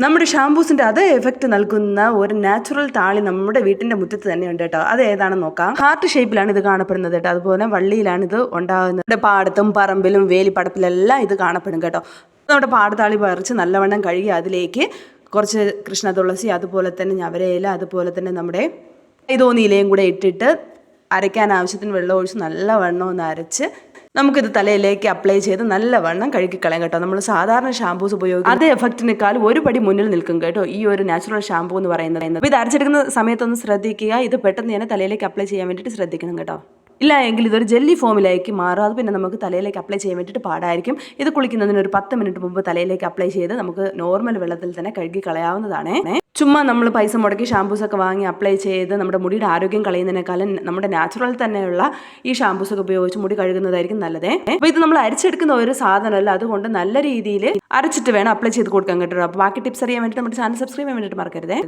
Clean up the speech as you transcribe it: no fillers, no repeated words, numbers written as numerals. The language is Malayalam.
നമ്മുടെ ഷാംപൂസിന്റെ അതേ എഫക്റ്റ് നൽകുന്ന ഒരു നാച്ചുറൽ താളി നമ്മുടെ വീട്ടിന്റെ മുറ്റത്ത് തന്നെയുണ്ട് കേട്ടോ. അത് ഏതാണെന്ന് നോക്കാം. ഹാർട്ട് ഷേപ്പിലാണ് ഇത് കാണപ്പെടുന്നത് കേട്ടോ. അതുപോലെ വള്ളിയിലാണ് ഇത് ഉണ്ടാകുന്നത്. പാടത്തും പറമ്പിലും വേലിപ്പടപ്പിലെല്ലാം ഇത് കാണപ്പെടും കേട്ടോ. നമ്മുടെ പാടത്താളി പറിച്ച് നല്ലവണ്ണം കഴുകി അതിലേക്ക് കുറച്ച് കൃഷ്ണ തുളസി, അതുപോലെ തന്നെ ഞവരയില, അതുപോലെ തന്നെ നമ്മുടെ ഇലയും കൂടെ ഇട്ടിട്ട് അരയ്ക്കാൻ ആവശ്യത്തിന് വെള്ളം ഒഴിച്ച് നല്ലവണ്ണം ഒന്ന് അരച്ച് നമുക്കിത് തലയിലേക്ക് അപ്ലൈ ചെയ്ത് നല്ലവണ്ണം കഴുകിക്കളയാം കേട്ടോ. നമ്മൾ സാധാരണ ഷാംപൂസ് ഉപയോഗിക്കും അതേ എഫക്റ്റിനേക്കാൾ ഒരു പടി മുന്നിൽ നിൽക്കും കേട്ടോ ഈ ഒരു നാച്ചുറൽ ഷാംപൂ എന്ന് പറയുന്നത്. അപ്പോൾ ഇത് അരച്ചെടുക്കുന്ന സമയത്തൊന്ന് ശ്രദ്ധിക്കുക. ഇത് പെട്ടെന്ന് തന്നെ തലയിലേക്ക് അപ്ലൈ ചെയ്യാൻ വേണ്ടിയിട്ട് ശ്രദ്ധിക്കണം കേട്ടോ. ഇല്ല എങ്കിൽ ഇതൊരു ജെല്ലി ഫോമിലേക്ക് മാറും. അത് പിന്നെ നമുക്ക് തലയിലേക്ക് അപ്ലൈ ചെയ്യാൻ വേണ്ടിയിട്ട് പാടായിരിക്കും. ഇത് കുളിക്കുന്നതിന് ഒരു 10 മിനിറ്റ് മുമ്പ് തലയിലേക്ക് അപ്ലൈ ചെയ്ത് നമുക്ക് നോർമൽ വെള്ളത്തിൽ തന്നെ കഴുകി കളയാവുന്നതാണ്. ചുമ്മാ നമ്മൾ പൈസ മുടക്കി ഷാംപൂസൊക്കെ വാങ്ങി അപ്ലൈ ചെയ്ത് നമ്മുടെ മുടിയുടെ ആരോഗ്യം കളയുന്നതിനേക്കാളും നമ്മുടെ നാച്ചുറൽ തന്നെയുള്ള ഈ ഷാംപൂസൊക്കെ ഉപയോഗിച്ച് മുടി കഴുകുന്നതായിരിക്കും നല്ലത്. അപ്പോൾ ഇത് നമ്മൾ അരച്ചെടുക്കുന്ന ഒരു സാധനമല്ല, അതുകൊണ്ട് നല്ല രീതിയിൽ അരച്ചിട്ട് വേണം അപ്ലൈ ചെയ്ത് കൊടുക്കാൻ കേട്ടോ. അപ്പോൾ ബാക്കി ടിപ്സ് അറിയാൻ വേണ്ടിയിട്ട് നമ്മുടെ ചാനൽ സബ്സ്ക്രൈബ് ചെയ്യാൻ വേണ്ടിയിട്ട് മറക്കരുത്.